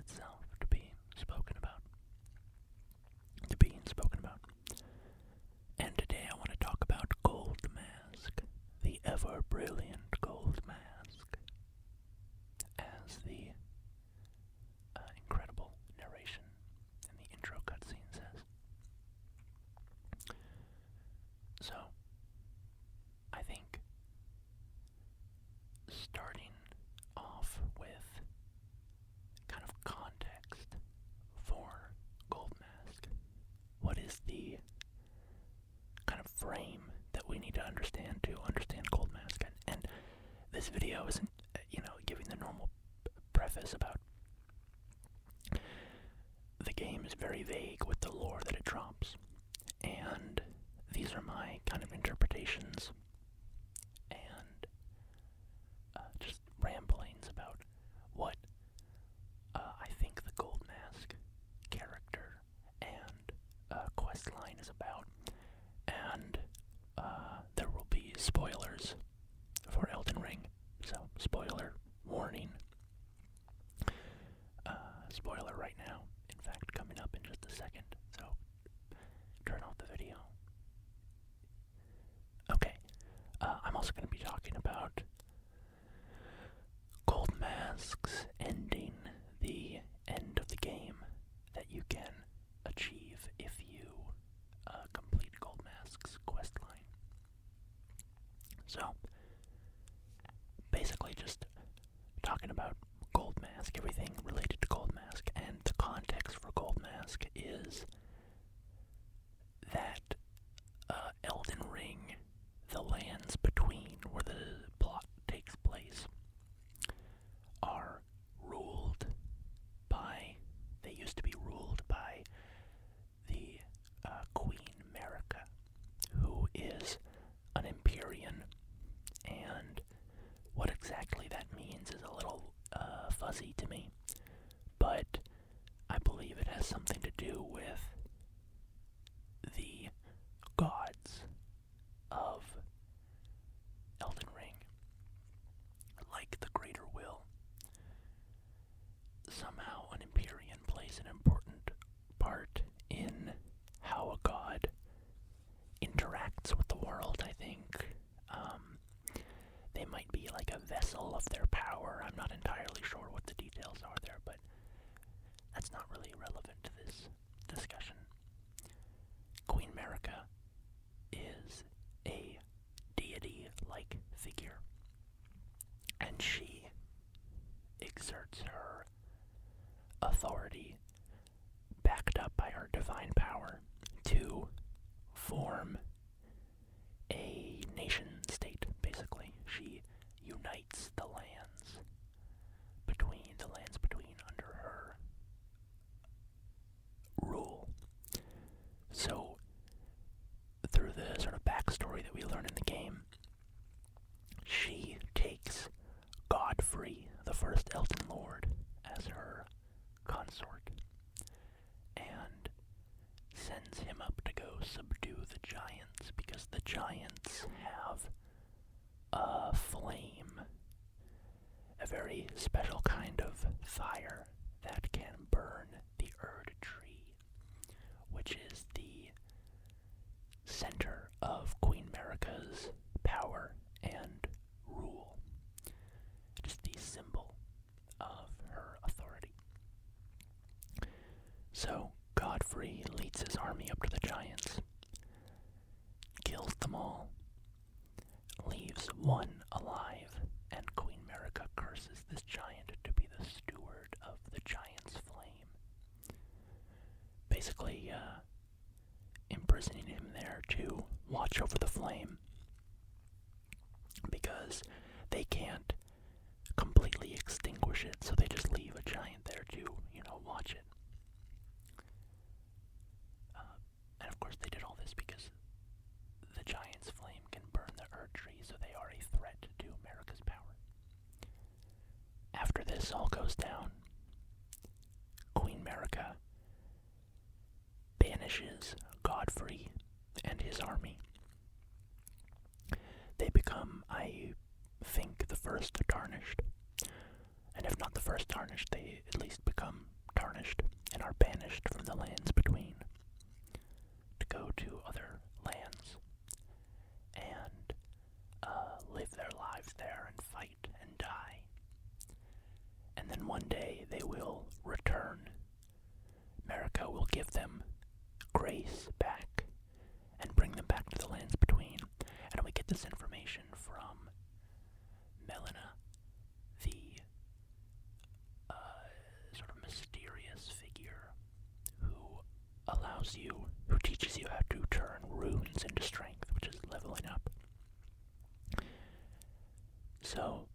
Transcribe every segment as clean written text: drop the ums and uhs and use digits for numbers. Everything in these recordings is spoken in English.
itself to be spoken about. To being spoken about. And today I want to talk about Goldmask, the ever-brilliant Goldmask, as the incredible narration in the intro cutscene says. So, I think starting off with kind of context for Goldmask, what is the kind of frame that we need to understand Goldmask? And this video isn't, giving the normal preface about the game is very vague with the lore that it drops, and these are my kind of interpretations and just ramblings about what I think the Goldmask character and quest line is about. And there will be spoilers for Elden Ring, so spoiler warning. Spoiler right now, in fact, coming up in just a second, so turn off the video. Okay, I'm also going to be talking about Goldmask's ending, the end of the game that you can achieve if you complete Goldmask's questline. So, basically just talking about Goldmask, everything related to Goldmask, and the context for Goldmask is that Elden Ring, the lands between where the plot takes place, they used to be ruled by the Queen Marika, who is an Empyrean, and what exactly that means is a little fuzzy to me, but I believe it has something to do with the gods of Elden Ring, like the Greater Will. Somehow an Empyrean plays an important part in how a god interacts with the world, I think. They might be like a vessel of their power. I'm not entirely sure what the details are there, but that's not really relevant to this discussion. Queen Marika is a deity-like figure, and she exerts her authority, backed up by her divine power, to form a nation state, basically. She unites the lands between under her rule. So, through the sort of backstory that we learn in the game, she takes Godfrey, the first Elden Lord, as her consort, and sends him up to go subdue the giants, because the giants have a flame, a very special kind of fire that can burn the Erd tree, which is the center of Queen Marika's power and rule, just the symbol of her authority. So Godfrey leads his army up to the giants, kills them all, leaves one alive, and Queen Marika curses this giant to be the steward of the giant's flame. Basically, imprisoning him there to watch over the flame, because they can't completely extinguish it, so they just leave a giant there to, watch it. And of course they did all this because the giant's flame can burn the Erd tree, so they are a threat to Marika's power. After this all goes down, Queen Marika banishes Godfrey and his army. They become, I think, the first tarnished. And if not the first tarnished, they at least become who teaches you how to turn runes into strength, which is leveling up. So,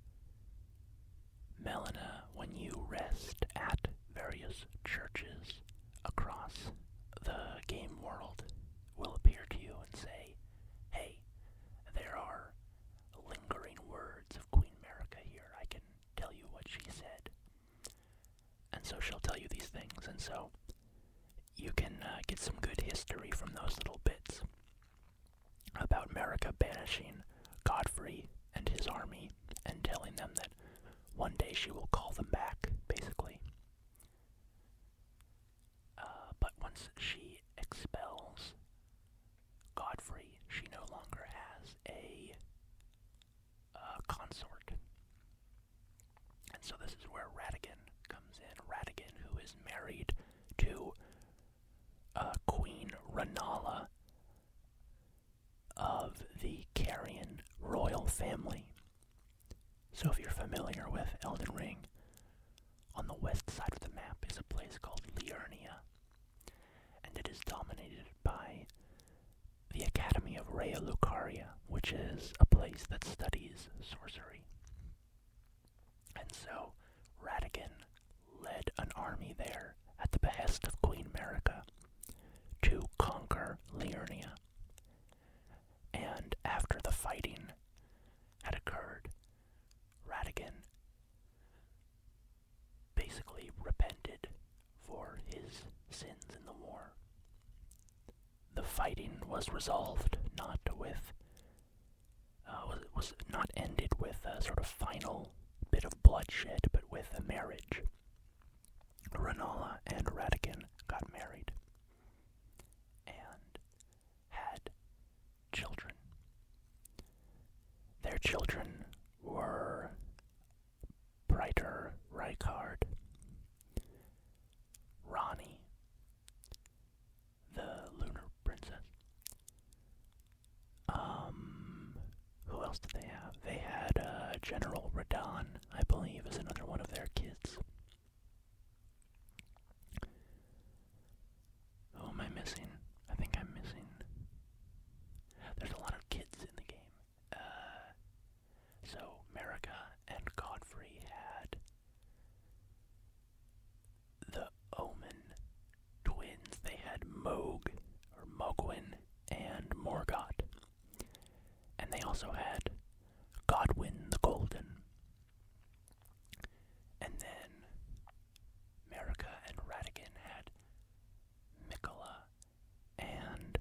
Melina, when you rest at various churches across the game world, will appear to you and say, hey, there are lingering words of Queen America here. I can tell you what she said. And so she'll tell you these things, and so you can get some good history from those little bits about America banishing Godfrey and his army and telling them that one day she will call them back, basically. But once she expels Godfrey, she no longer has a consort. And so this is where Ratigan comes in. Ratigan, who is married to Queen Rennala of the Carrion royal family. So if you're familiar with Elden Ring, on the west side of the map is a place called Liurnia, and it is dominated by the Academy of Rhea Lucaria, which is a place that studies sorcery. And so Ratigan led an army there at the behest of Queen America to conquer Liurnia. And after the fighting had occurred, Ratigan basically repented for his sins in the war. The fighting was resolved not with, was not ended with a sort of final bit of bloodshed, but with a marriage. Rennala and Ratigan got married and had children. Their children were Brighter Rykard, Ronnie, the Lunar Princess. Who else did they have? They had General Radahn, I believe, is another one of their kids. Who am I missing? I think I'm missing. There's a lot of kids in the game. So America and Godfrey had the Omen twins. They had Mogwyn, and Morgoth. And they also had Godwyn the Golden. And then America and Ratigan had Mikola and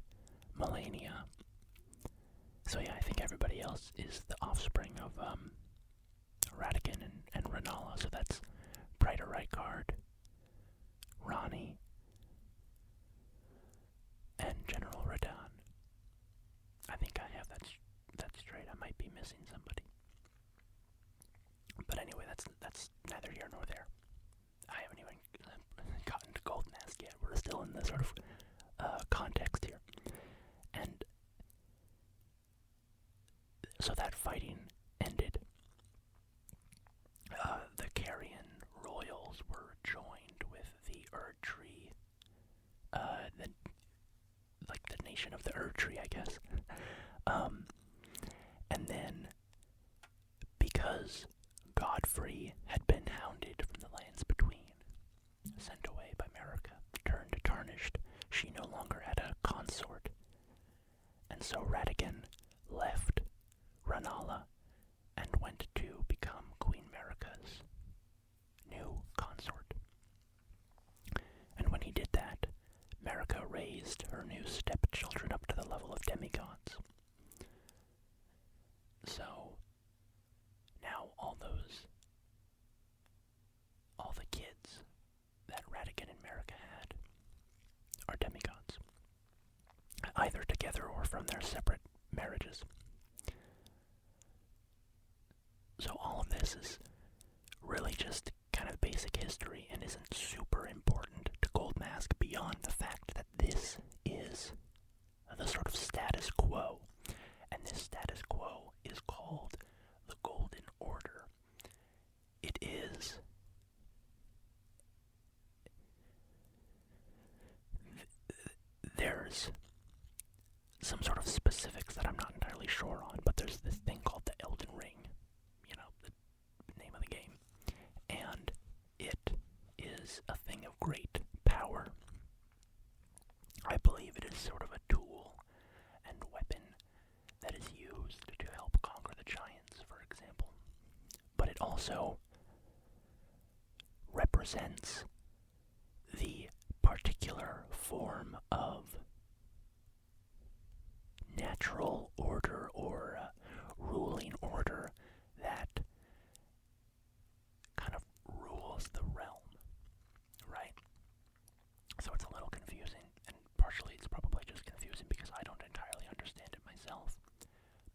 Melania. So yeah, I think everybody else is the offspring of Ratigan and Rennala. So that's Brighter Rykard, Ronnie, and General Radahn. I think I have that straight. I might be missing somebody. But anyway, that's neither here nor there. I haven't even gotten to Goldmask yet. We're still in the sort of context here. And so that fighting ended. The Carrion royals were joined with the Erdtree, the nation of the Erdtree, I guess. And then, because Godfrey had been hounded from the lands between, sent away by America, turned tarnished, she no longer had a consort. And so Ratigan left Rennala and went to become Queen America's new consort. And when he did that, America raised her new stepchildren up to the level of demigods. So now all the kids that Ratigan and America had are demigods, either together or from their separate marriages. So all of this is really just kind of basic history and isn't super important to Goldmask beyond the fact that this is the sort of status quo. And this status quo is called the Golden Order. It is is a thing of great power. I believe it is sort of a tool and weapon that is used to help conquer the giants, for example. But it also represents the particular form of natural order or ruling order that kind of rules the realm, right? So it's a little confusing, and partially it's probably just confusing because I don't entirely understand it myself.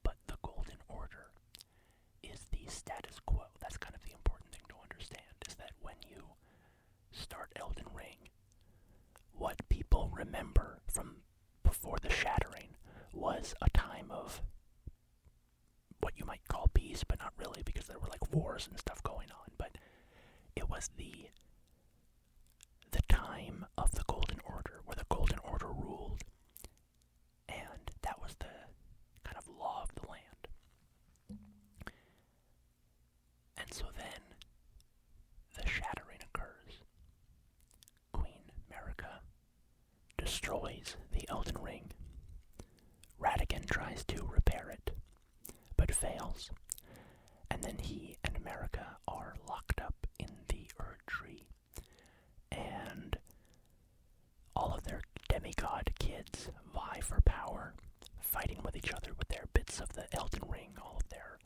But the Golden Order is the status quo. That's kind of the important thing to understand, is that when you start Elden Ring, what people remember from before the Shattering was a time of what you might call peace, but not really, because there were like wars and stuff going on. But it was the time of the Golden Order, where the Golden Order ruled, and that was the kind of law of the land. And so then the Shattering occurs. Queen Marika destroys the Elden Ring. Radagon tries to repair it, but fails. And then he and Marika are locked up in the Erd Tree. And all of their demigod kids vie for power, fighting with each other with their bits of the Elden Ring, all of their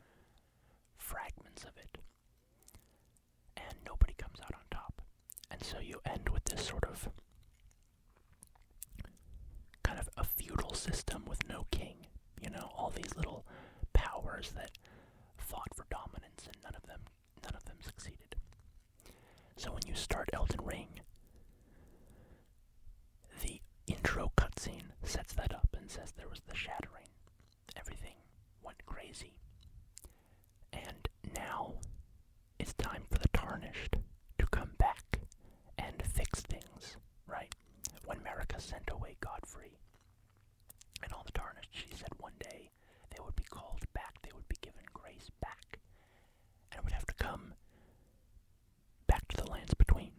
fragments of it. And nobody comes out on top. And so you end with this sort of kind of a feudal system with no king. You know, all these little powers that fought for dominance, and none of them succeeded. So when you start Elden Ring, the intro cutscene sets that up and says there was the Shattering. Everything went crazy. And now it's time for the Tarnished to come back and fix things, right? When Marika sent away Godfrey and all the Tarnished, she said one day they would be called back, they would be given grace back, and it would have to come back to the lands between.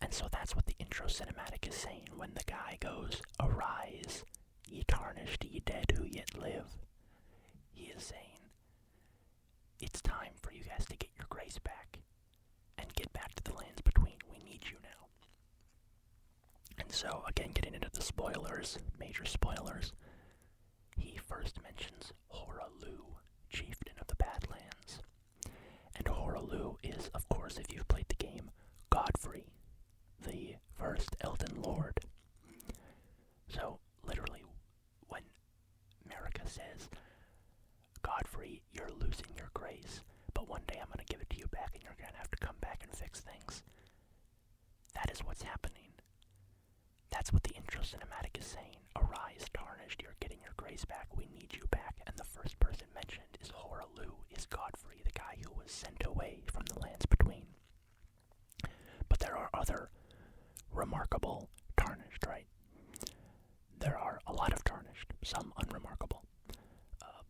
And so that's what the intro cinematic is saying when the guy goes, "Arise, ye tarnished, ye dead who yet live." He is saying, it's time for you guys to get your grace back and get back to the lands between. We need you now. And so, again, getting into the spoilers, major spoilers, he first mentions Horalu, chieftain of the Badlands. And Horalu is, of course, if you've played the game, Godfrey, the first Elden Lord. So, literally, when Marika says, "Godfrey, you're losing your grace, but one day I'm going to give it to you back and you're going to have to come back and fix things," that is what's happening. That's what the intro cinematic is saying. Arise, tarnished, you're getting your grace back, we need you back. And the first person mentioned is Horalu, is Godfrey, the guy who was sent away from the lands between. But there are other remarkable tarnished, right? There are a lot of tarnished, some unremarkable.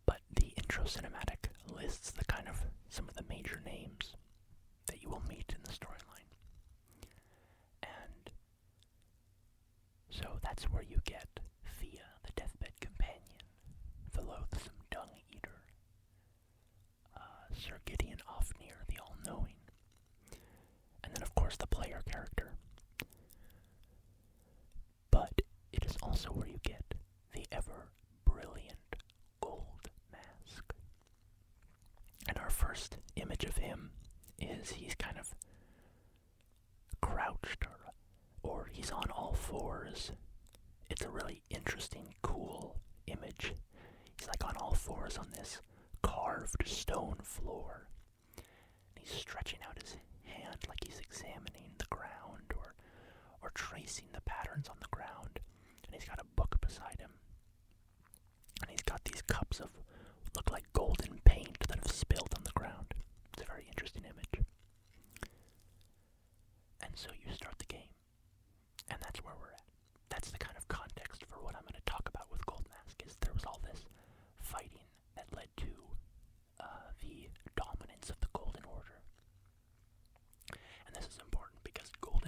But the intro cinematic lists the kind of some of the major names that you will meet in the storyline. And so that's where you get Thea, the deathbed companion, the loathsome dung eater, Sir Gideon Ofnir, the all-knowing, and then of course the player character. But it is also where you get the ever-brilliant Goldmask. And our first image of him is he's kind of crouched or he's on all fours. It's a really interesting, cool image. He's like on all fours on this carved stone floor. And he's stretching out his hand like he's examining the ground or tracing the patterns on the ground. And he's got a book beside him. And he's got these cups of look like golden paint that have spilled on the ground. It's a very interesting image. And so you start the game. And that's where we're at. That's the kind of context for what I'm going to talk about with Goldmask, is there was all this fighting that led to the dominance of the Golden Order. And this is important because Golden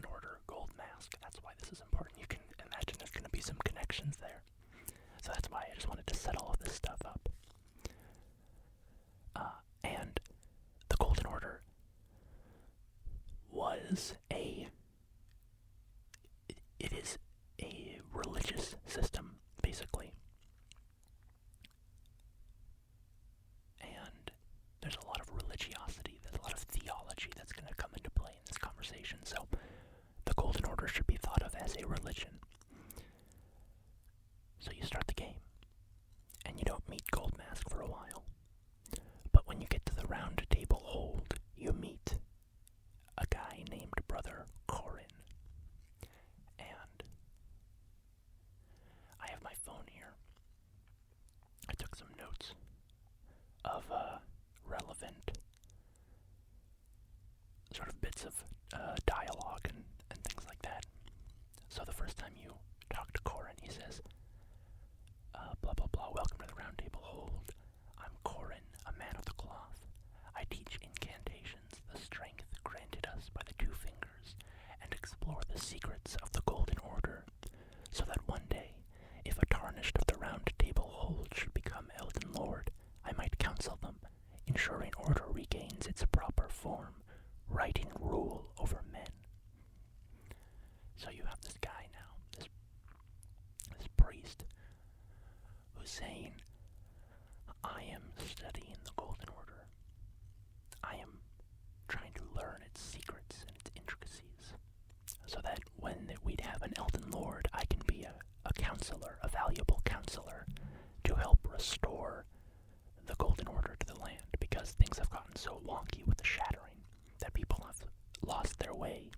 explore the secrets of the Golden Order, so that one day, if a tarnished of the Round Table hold should become Elden Lord, I might counsel them, ensuring order regains its proper form, righting rule over men. So you have this guy now, this priest, who's saying, I am studying the Golden Order. I am trying to learn its secrets and its intricacies, so that when we'd have an Elden Lord, I can be a counselor, a valuable counselor, to help restore the Golden Order to the land, because things have gotten so wonky with the Shattering that people have lost their way.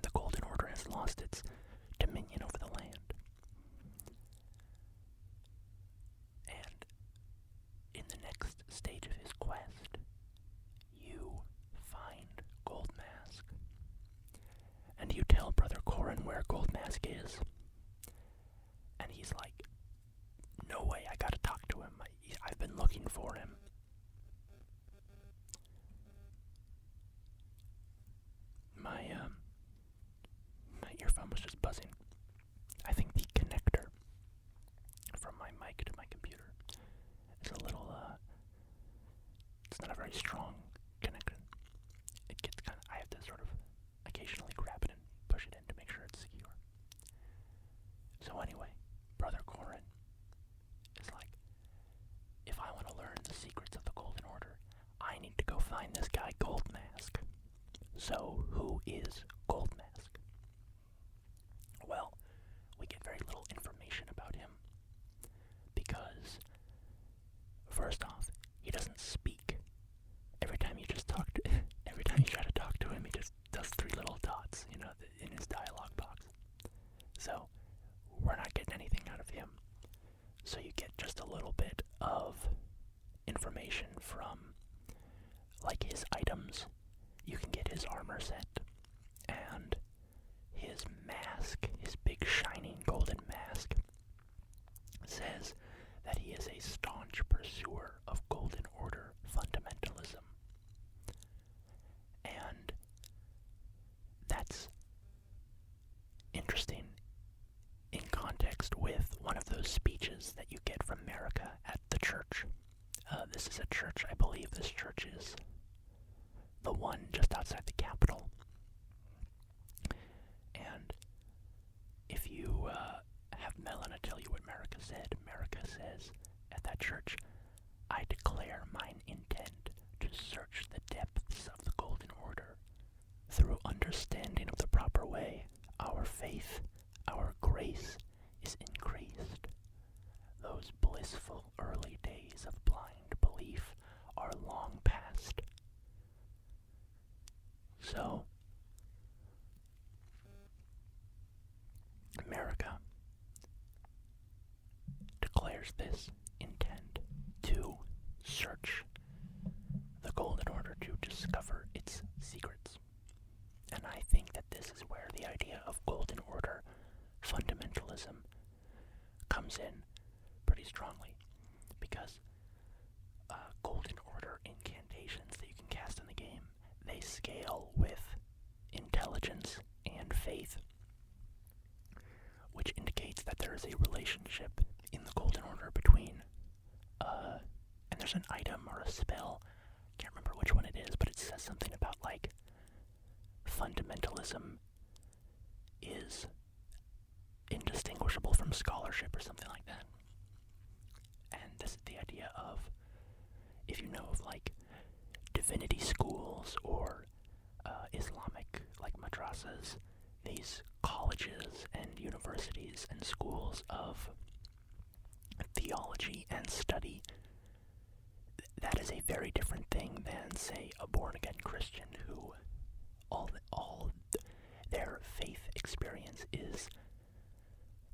The Golden Order has lost its dominion over the land. And in the next stage of his quest, you find Goldmask. And you tell Brother Corhyn where Goldmask is. And he's like, no way, I gotta talk to him. I've been looking for him. My earphone was just buzzing. I think the connector from my mic to my computer is a little, it's not a very strong connection. It gets I have to sort of occasionally grab it and push it in to make sure it's secure. So anyway, Brother Corhyn is like, if I want to learn the secrets of the Golden Order, I need to go find this guy Goldmask. So, who is Goldmask? Well, we get very little information about him, because, first off, he doesn't speak. Every time you try to talk to him, he just does three little dots, in his dialogue box. So, we're not getting anything out of him. So you get just a little bit of information from, like, his items. You can get his armor set, and his mask, his big shining golden mask, says that he is a staunch pursuer of Golden Order fundamentalism. And that's interesting in context with one of those speeches that you get from America at the church. This is a church, I believe this church is the one just outside the Capitol. And if you have Melina tell you what America says at that church, I declare mine intent to search the depths of the Golden Order. Through understanding of the proper way, our faith, our grace is increased. Those blissful early days of blind belief are long past. So, America declares this intent to search the Golden Order to discover its secrets. And I think that this is where the idea of Golden Order fundamentalism comes in pretty strongly, because Golden Order incantations that you can cast in the game, they scale with intelligence and faith, which indicates that there is a relationship in the Golden Order between, and there's an item or a spell, can't remember which one it is, but it says something about, like, fundamentalism is indistinguishable from scholarship or something like that. And this is the idea of, if you know of, like, divinity schools or Islamic, like, madrasas, these colleges and universities and schools of theology and study, that is a very different thing than, say, a born-again Christian who all their faith experience is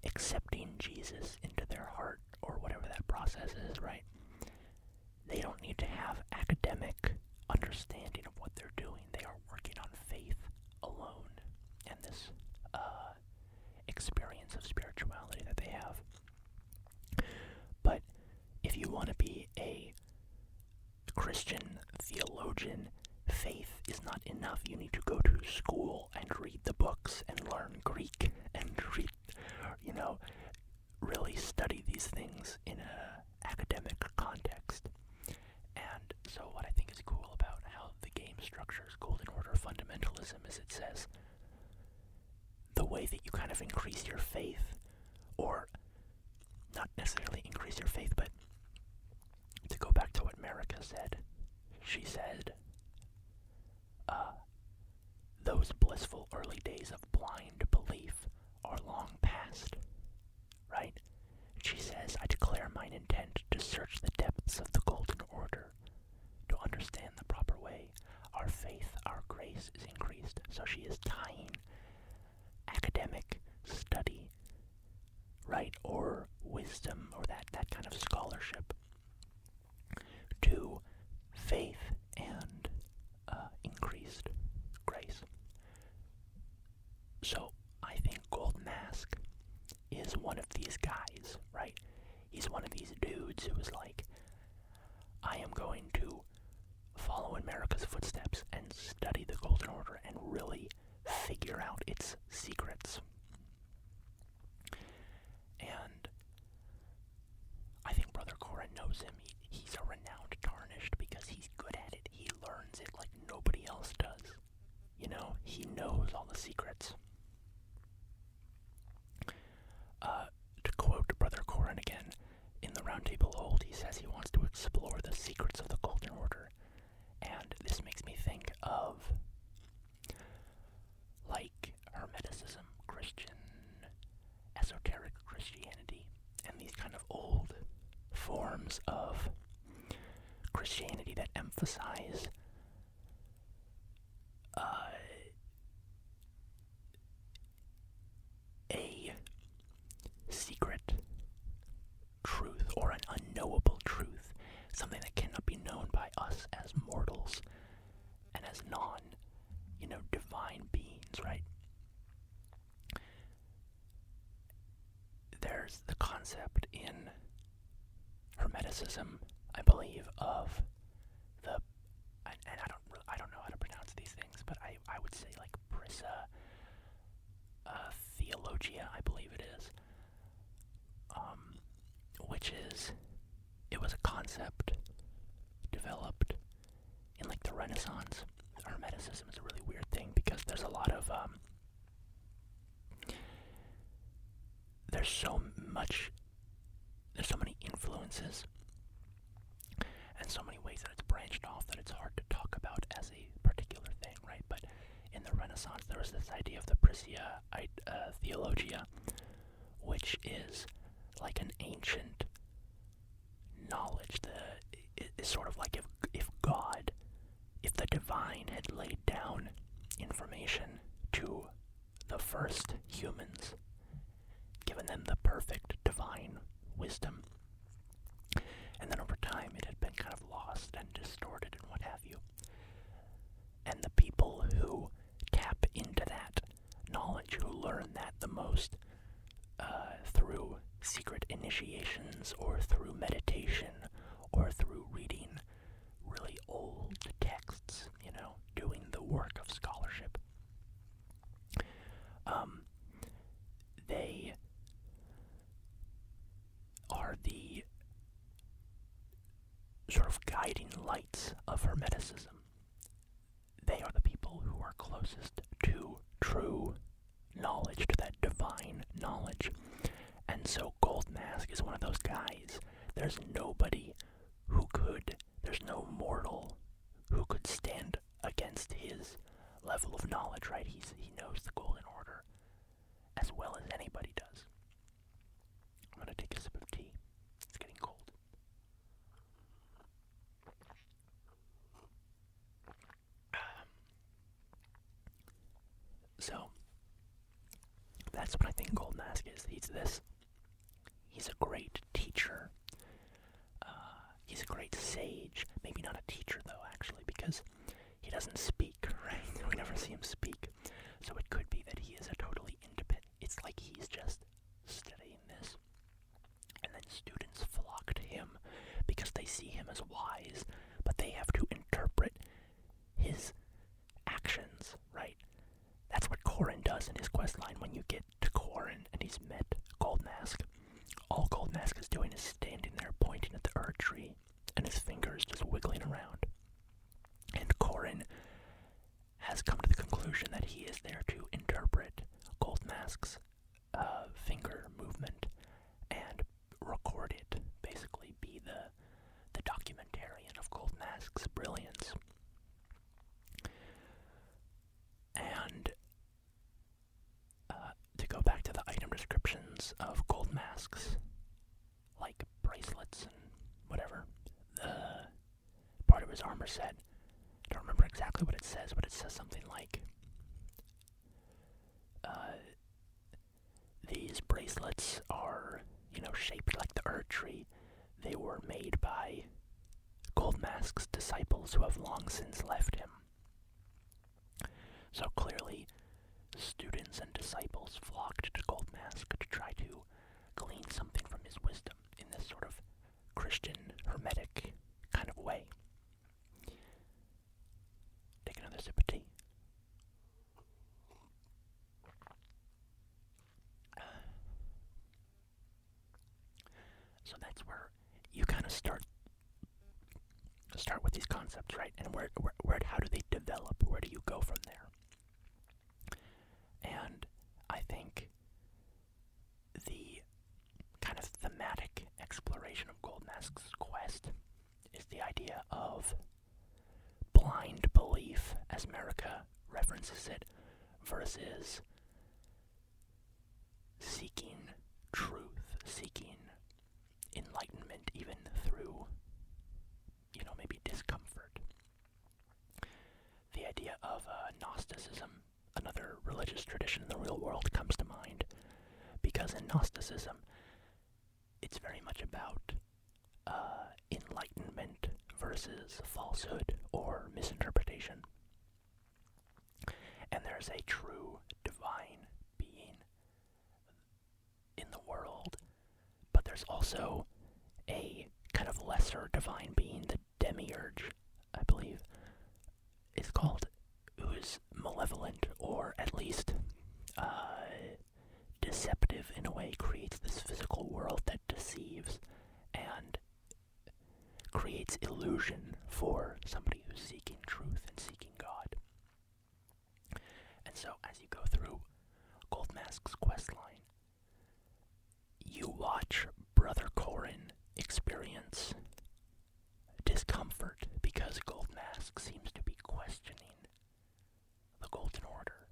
accepting Jesus into their heart, or whatever that process is, right? They don't need to have academic understanding of what they're doing. They are working on faith alone and this experience of spirituality that they have. But if you want to be a Christian theologian, faith is not enough. You need to go to school and read the books and learn Greek and read, really study these things in a academic context. And so what I think is cool about how the game structures Golden Order fundamentalism is it says the way that you kind of increase your faith, or not necessarily increase your faith, but to go back to what Marika said, she said, those blissful early days of blind belief are long past, right? She says, I declare mine intent to search the depths of the Golden Order, to understand the proper way. Our faith, our grace is increased. So she is tying academic study, right, or wisdom, or that kind of scholarship, to faith and increased grace. So I think Goldmask is one of these guys, right? He's one of these dudes who is like, I am going to follow in Marika's footsteps and study the Golden Order and really figure out its secrets. And I think Brother Corhyn knows him. He's a renowned tarnished because he's good at it. He learns it like nobody else does. He knows all the secrets. To quote Brother Corhyn again, in the Roundtable Hold, he says he wants to explore the secrets of the Golden Order. And this makes me think of, like, Hermeticism, Christian, esoteric Christianity, and these kind of old forms of Christianity that emphasize a secret truth or an unknowable truth, something that cannot be known by us as mortals and as divine beings, right? There's the concept in Hermeticism, I believe, of the, and I don't know how to pronounce these things, but I would say like Prissa, theologia, I believe it is, it was a concept developed in like the Renaissance. Hermeticism is a really weird thing because there's a lot of, there's so many influences and so many ways that it's branched off that it's hard to talk about as a particular thing, right? But in the Renaissance, there was this idea of the Prisia theologia, which is like an ancient knowledge. It's sort of like if the divine had laid down information to the first humans, given them the perfect divine wisdom, and then over time it had been kind of lost and distorted and what have you. And the people who tap into that knowledge, who learn that the most through secret initiations or through meditation or through reading really old texts, doing the work of scholarship, they are the sort of guiding lights of Hermeticism. They are the people who are closest to true knowledge, to that divine knowledge. And so Goldmask is one of those guys. There's no mortal who could stand against his level of knowledge, right? He knows the Golden Order as well as anybody does. I'm gonna take a sip of tea. It's getting cold. So, that's what I think Goldmask is. He's a great teacher. He's a great sage. Maybe not a teacher, though, actually, because he doesn't speak, right? We never see him speak. So it could be that he is a totally independent. It's like he's just studying this, and then students flock to him because they see him as wise, but they have to interpret his Goldmask's finger movement and record it, basically be the documentarian of Goldmask's brilliance. And to go back to the item descriptions of Goldmasks, like bracelets and whatever, the part of his armor set, I don't remember exactly what it says, but it says something like, these bracelets are, shaped like the Erd tree. They were made by Goldmask's disciples who have long since left him. So clearly, students and disciples flocked to Goldmask to try to glean something from his wisdom in this sort of Christian, hermetic kind of way. Take another sip of tea. So that's where you kind of start with these concepts, right? And how do they develop? Where do you go from there? And I think the kind of thematic exploration of Goldmask's quest is the idea of blind belief, as America references it, versus seeking truth, seeking enlightenment even through, maybe discomfort. The idea of Gnosticism, another religious tradition in the real world, comes to mind, because in Gnosticism, it's very much about enlightenment versus falsehood or misinterpretation. And there's a true divine being in the world, but there's also a kind of lesser divine being, the demiurge, I believe it's called, who is malevolent, or at least deceptive in a way, creates this physical world that deceives and creates illusion for somebody who's seeking truth and seeking God. And so as you go through Goldmask's questline, you watch Brother Corhyn experience discomfort because Goldmask seems to be questioning the Golden Order.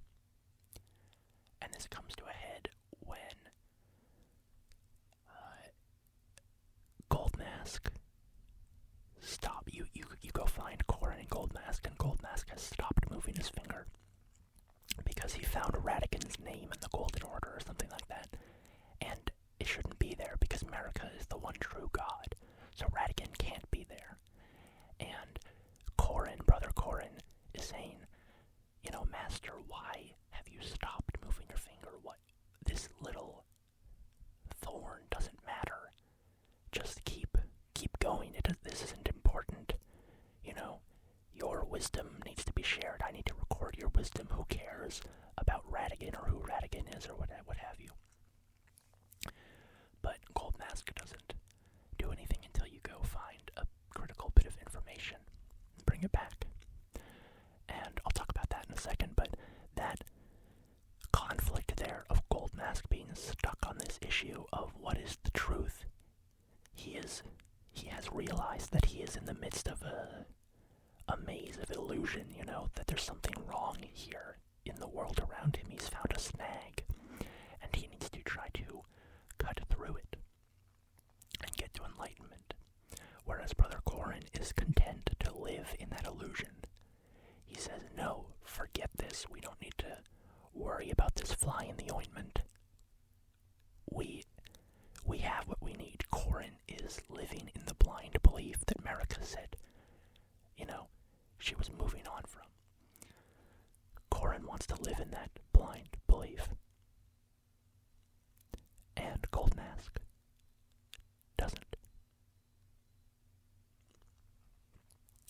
And this comes to a head when Goldmask you go find Corhyn and Goldmask has stopped moving his finger because he found Radigan's name in the Golden Order or something like that. And it shouldn't be there because America is the one true God. So Radigan can't be there. And Brother Corhyn is saying, Master, why have you stopped moving your finger? What? This little thorn doesn't matter. Just keep going. This isn't important. Your wisdom needs to be shared. I need to record your wisdom. Who cares about Radigan or who Radigan is or what have you? But Goldmask doesn't do anything until you go find a critical bit of information and bring it back. And I'll talk about that in a second, but that conflict there of Goldmask being stuck on this issue of what is the truth, he has realized that he is in the midst of a maze of illusion, that there's something wrong here in the world around him. He's found a snag, and he needs to try to cut through it and get to enlightenment. Whereas Brother Corhyn is content to live in that illusion. He says, no, forget this. We don't need to worry about this fly in the ointment. We have what we need. Corhyn is living in the blind belief that Marika said, she was moving on from. Corhyn wants to live in that blind belief. And Goldmask doesn't.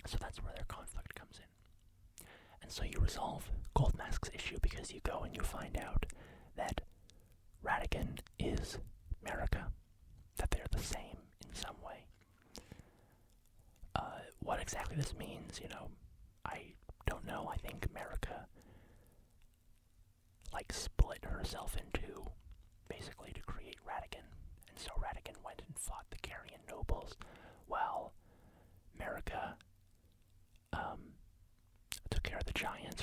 So that's where their conflict comes in. And so you resolve Goldmask's issue because you go and you find out that Radigan is Marika, that they're the same in some way. What exactly this means, I don't know. I think Marika, split herself into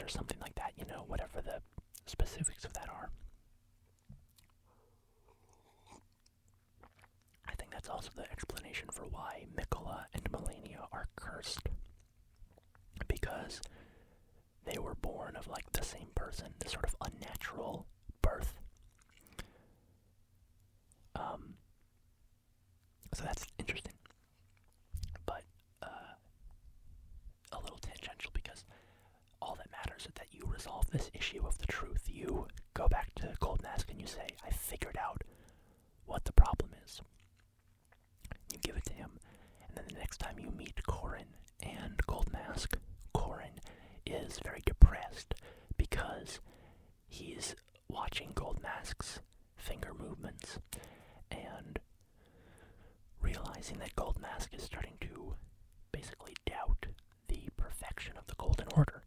or something like that, whatever the specifics of that are. I think that's also the explanation for why Mikola and Melania are cursed. Because they were born of the same person, this sort of unnatural birth. So that's interesting. But a little tangential, because all that matters is that you resolve this issue of the truth. You go back to Goldmask and you say, I figured out what the problem is. You give it to him, and then the next time you meet Corhyn and Goldmask, Corhyn is very depressed because he's watching Goldmask's finger movements and realizing that Goldmask is starting to basically doubt the perfection of the Golden Order.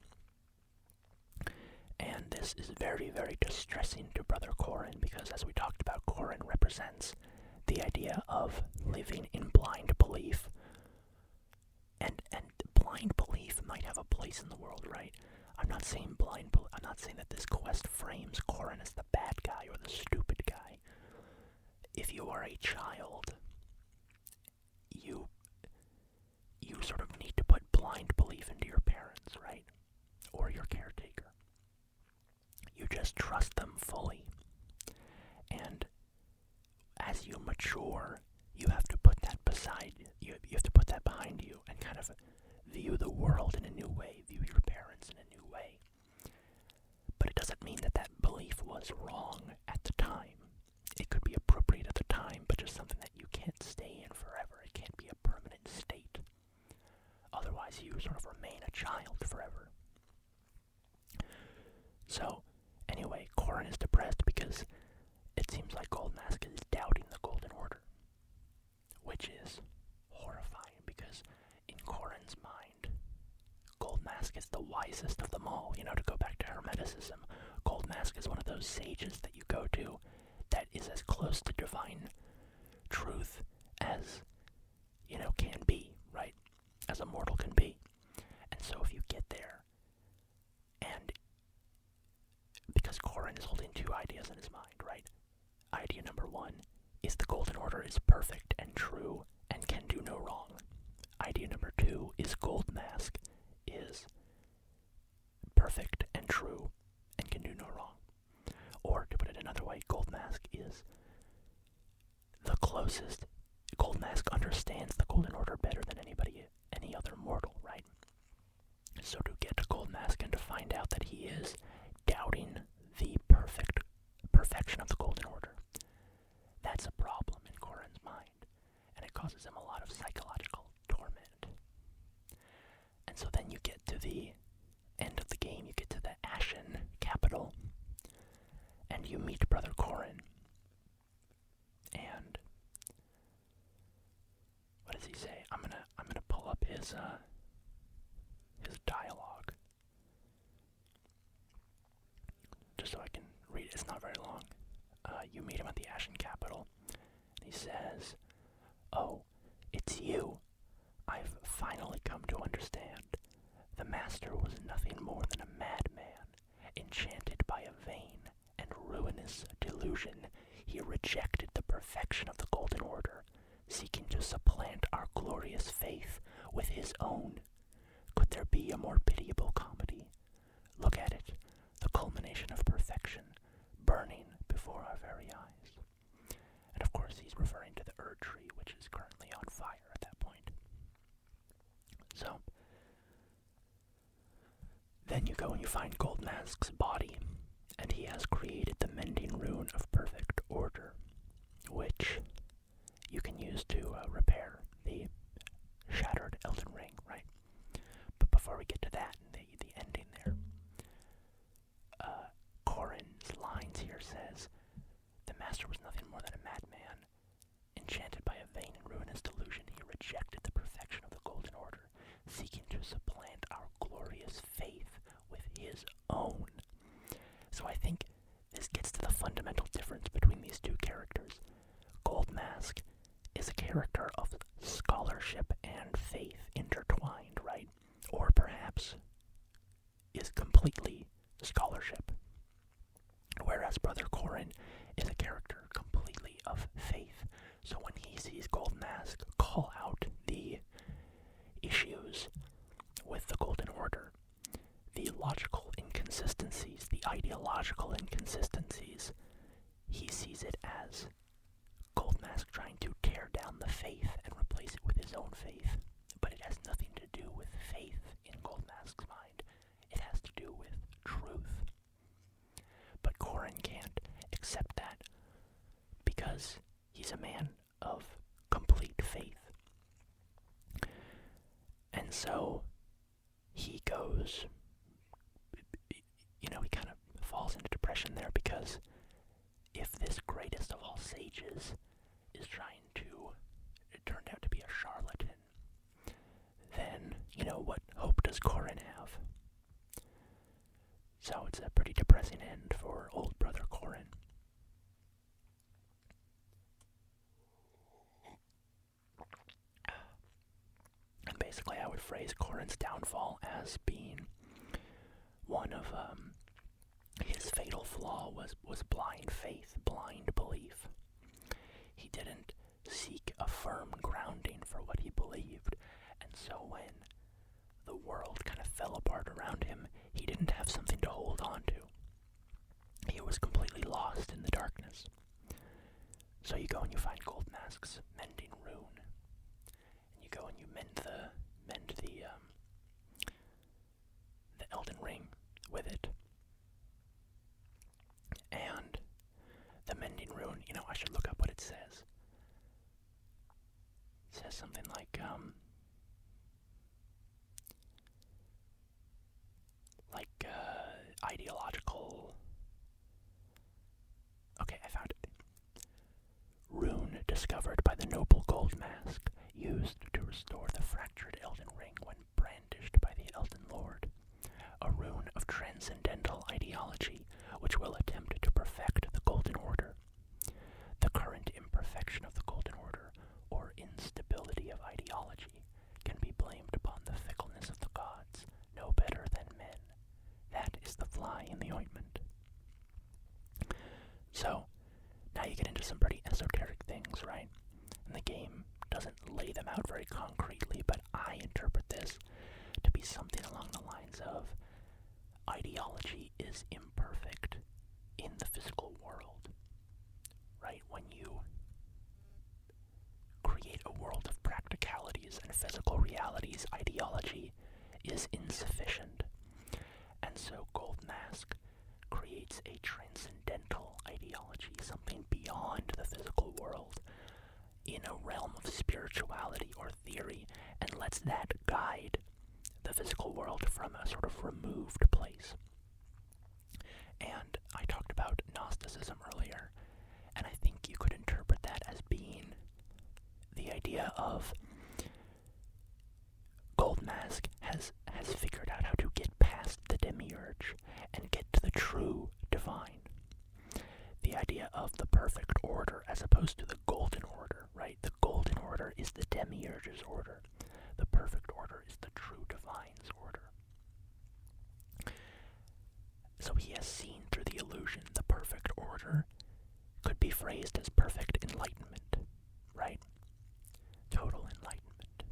And this is very, very distressing to Brother Corhyn, because as we talked about, Corhyn represents the idea of living in blind belief. And blind belief might have a place in the world, right? I'm not saying that this quest frames Corhyn as the bad guy or the stupid guy. If you are a child, you sort of need to put blind belief into your parents, right? Or your caretaker. You just trust them fully. And as you mature, you have to put that beside you. You have to put that behind you and kind of view the world in a new way, view your parents in a new way. But it doesn't mean that belief was wrong at the time. It could be appropriate at the time, but just something that you can't stay in forever. It can't be a permanent state. Otherwise, you sort of remain a child forever. So, anyway, Corhyn is depressed because it seems like Goldmask is doubting the Golden Order, which is horrifying, because in Corhyn's mind, Goldmask is the wisest of them all. To go back to Hermeticism, Goldmask is one of those sages that you go to that is as close to divine truth as, can be, right? As a mortal can be. And so if you get there, and because Corhyn is holding two ideas in his mind, right? Idea number one is the Golden Order is perfect and true and can do no wrong. Idea number two is Goldmask is perfect and true and can do no wrong. Or, to put it another way, Goldmask is the closest. Goldmask understands the Golden Order better than any other mortal, right? So to get to Goldmask and to find out that he is doubting the perfection of the Golden Order, that's a problem in Corhyn's mind, and it causes him a lot of psychological torment. And so then you get to the end of the game, you get to the Ashen capital, and you meet Brother Corhyn. And what does he say? I'm gonna pull up his dialogue just so I can read it. It's not very long. You meet him at the Ashen capital, and he says, "Oh, it's you. I've finally come to understand. The Master was nothing more than a madman, enchanted by a vain and ruinous delusion. He rejected the perfection of the Golden Order, seeking to supplant our glorious faith with his own. Could there be a more pitiable comedy? Look at it, the culmination of perfection, burning before our very eyes." And of course he's referring to the Erd tree, which is currently on fire at that point. So, then you go and you find Goldmask's body, and he has created the mending rune of perfect order, which you can use to repair the shattered Elden ring, right? But before we get to that, the ending there, Corhyn's lines here says, "The Master was nothing more than a madman, enchanted by a vain and ruinous delusion. He rejected the perfection of the Golden Order, seeking to supplant our glorious faith with his own." So I think this sees Goldmask call out the issues with the Golden Order, the logical inconsistencies, the ideological inconsistencies. He sees it as Goldmask trying to tear down the faith and replace it with his own faith. But it has nothing to do with faith in Goldmask's mind. It has to do with truth. But Corhyn can't accept that because he's a man of complete faith. And so he goes, he kind of falls into depression there, because if this greatest of all sages is trying to, it turned out to be a charlatan, then, what hope does Corhyn have? So it's a pretty depressing end for old Brother Corhyn. And basically I would phrase Corhyn's downfall as being one of his fatal flaw was blind faith, blind belief. He didn't seek a firm grounding for what he believed, and so when the world kind of fell apart around him, he didn't have something to hold on to. He was completely lost in the darkness. So you go and you find Goldmask's mending rune, and you go and you mend the Elden ring with it. And the mending rune, I should look up what it says. It says something like, ideological. Okay, I found it. Rune discovered by the noble Goldmask, used to restore the fractured Elden ring when brandished by the Elden Lord. A rune of transcendental ideology, which will attempt to perfect the Golden Order. The current imperfection of the Golden Order, or instability of ideology, can be blamed upon the fickleness of the gods, no better than men. That is the fly in the ointment. So, now you get into some pretty esoteric things, right? And the game doesn't lay them out very concretely, but I interpret this to be something along the lines of ideology is imperfect in the physical world, right? When you create a world of practicalities and physical realities, ideology is insufficient. And so Goldmask creates a transcendental ideology, something beyond the physical world, in a realm of spirituality or theory, and lets that guide the physical world from a sort of removed place. And I talked about Gnosticism earlier, and I think you could interpret that as being the idea of Goldmask has figured out how to get past the demiurge and get to the true divine. The idea of the perfect order as opposed to the golden order, right? The golden order is the demiurge's order. The perfect order is the true divine's order. So he has seen through the illusion. The perfect order could be phrased as perfect enlightenment, right? Total enlightenment.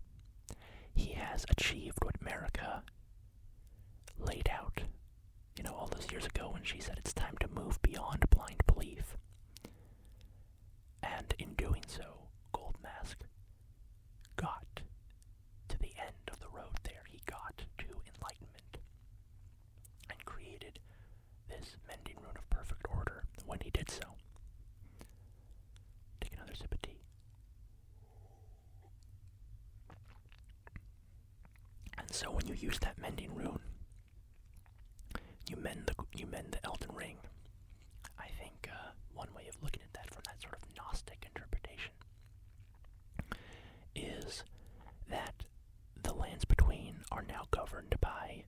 He has achieved what America laid out, all those years ago when she said it's time to move beyond blind belief. And in doing so, Goldmask got to the end of the road there. He got to enlightenment and created this mending rune of perfect order when he did so. Take another sip of tea. And so when you use that mending rune, you mend the Elden ring. I think one way of looking at that from that sort of Gnostic interpretation is that the lands between are now governed by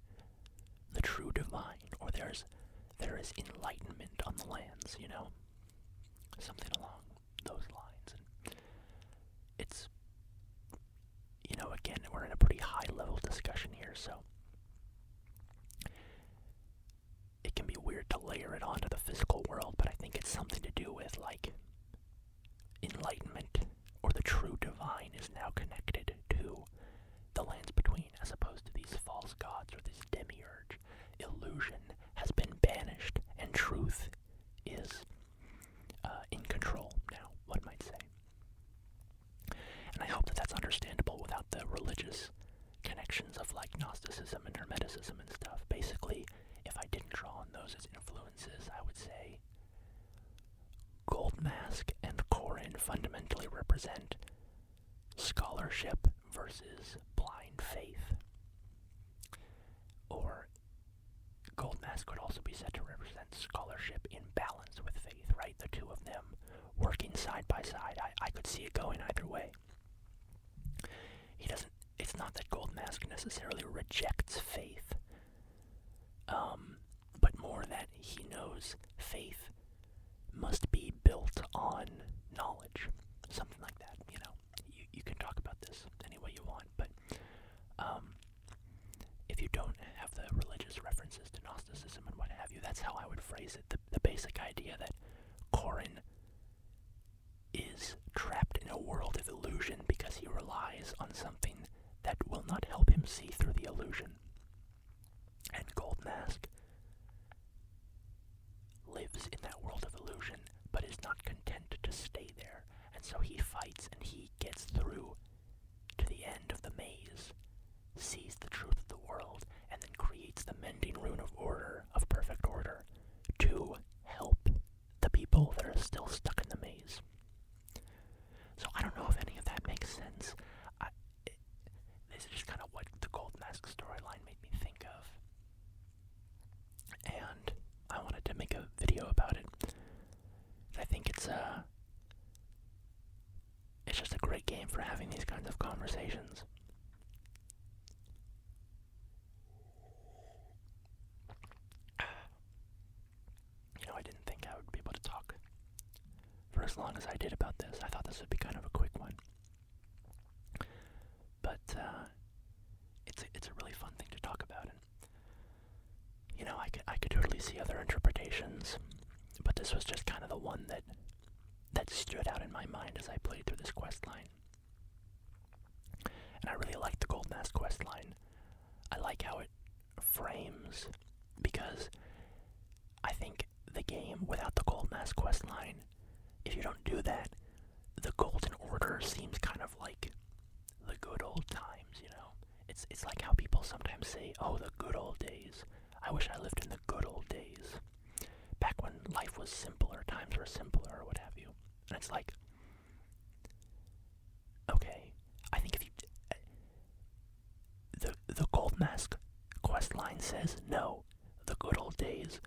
the true divine, or there is enlightenment on the lands, something along those lines. And it's, again, we're in a pretty high level discussion here, so it can be weird to layer it onto the physical world, but I think it's something to do with, enlightenment, or the true fundamentally represent scholarship versus blind faith. Or Goldmask could also be said to represent scholarship in balance with faith, right? The two of them working side by side. I could see it going either way. It's not that Goldmask necessarily rejects faith, but more that he knows faith must be built on knowledge. Something like that, You can talk about this any way you want, but if you don't have the religious references to Gnosticism and what have you, that's how I would phrase it. The basic idea that Corhyn is trapped in a world of illusion because he relies on something that will not help him see through the illusion. And Goldmask lives in that world of illusion, but is not content to stay there. And so he fights and he gets through to the end of the maze, sees the truth of the world, and then creates the mending rune of order, of perfect order, to help the people that are still stuck in the maze. So I don't know if any of that makes sense. This is just kind of what the Goldmask storyline made me think of. And I wanted to make a video about it. I think it's just a great game for having these kinds of conversations. I didn't think I would be able to talk for as long as I did about this. I thought this would be kind of a quick one. But it's a really fun thing to talk about, and I could totally see other interpretations, but this was just kind of the one that stood out in my mind as I played through this quest line. And I really like the Goldmask quest line. I like how it frames, because I think the game without the Goldmask quest line, if you don't do that, the Golden Order seems kind of like the good old times, It's like how people sometimes say, oh, the good old days. I wish I lived in the good old days. Back when life was simpler, times were simpler, or what have you. And it's like, okay, I think if you... The Goldmask quest line says, no, the good old days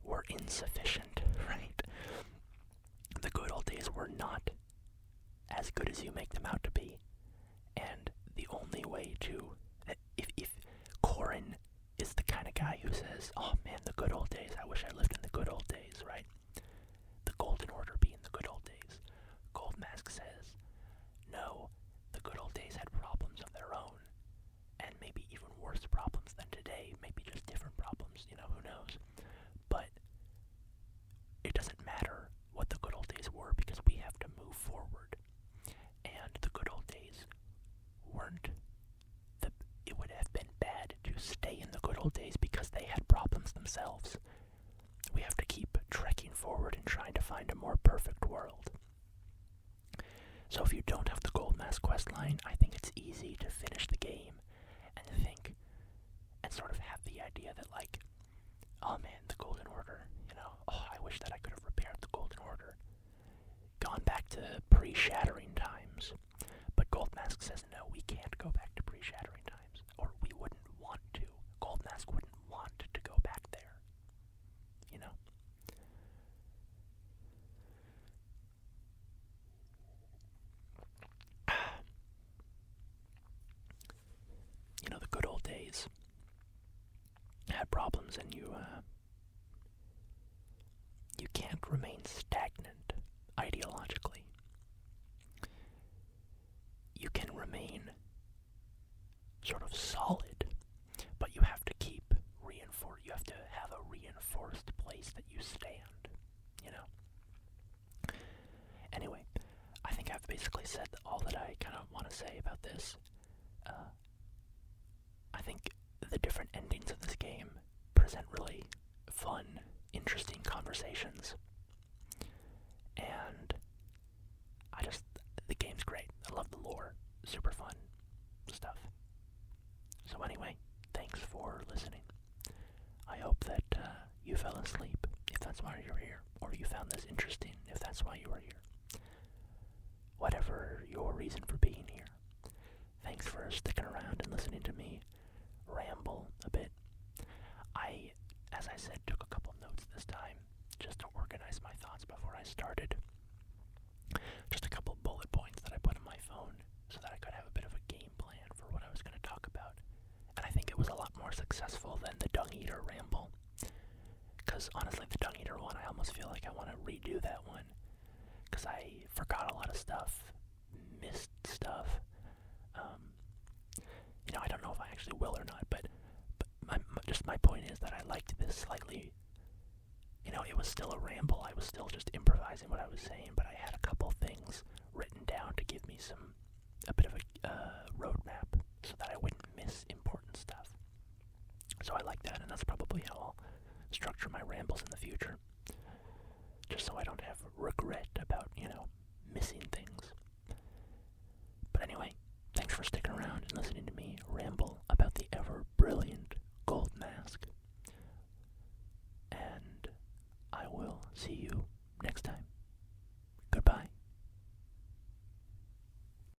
were insufficient, right? The good old days were not as good as you make them out to be. And the only way to... If Corhyn is the kind of guy who says, oh man, the good old days, I wish I lived in the good old days, right? The Golden Order being the good old days. Goldmask says, no, the good old days had problems of their own, and maybe even worse problems than today, maybe just different problems, who knows? But it doesn't matter what the good old days were, because we have to move forward. And the good old days weren't it would have been bad to stay in the good old days because they had problems themselves. We have to keep trekking forward and trying to find a more perfect world. So if you don't have the Goldmask quest line, I think it's easy to finish the game and think and sort of have the idea that, like, oh man, the Golden Order, oh, I wish that I could have repaired the Golden Order. Gone back to pre-shattering times. But Goldmask says, no, we can't go back to pre-shattering times. Or we wouldn't want to. Goldmask wouldn't want to go back there. The good old days had problems, and you can't remain stagnant ideologically. You can remain sort of solid, but you have to keep you have to have a reinforced place that you stand, Anyway, I think I've basically said all that I kind of want to say about this. I think the different endings of this game present really fun, interesting conversations. And the game's great. I love the lore. Super fun stuff. So anyway, thanks for listening. I hope that you fell asleep, if that's why you're here, or you found this interesting, if that's why you are here. organize my thoughts before I started. Just a couple bullet points that I put on my phone so that I could have a bit of a game plan for what I was going to talk about. And I think it was a lot more successful than the Dung Eater ramble. Because honestly, the Dung Eater one, I almost feel like I want to redo that one. Because I forgot a lot of stuff, missed stuff. I don't know if I actually will or not, but my point is that I liked this slightly. It was still a ramble. I was still just improvising what I was saying, but I had a couple things written down to give me a bit of a roadmap so that I wouldn't miss important stuff. So I like that, and that's probably how I'll structure my rambles in the future. Just so I don't have regret about, missing things.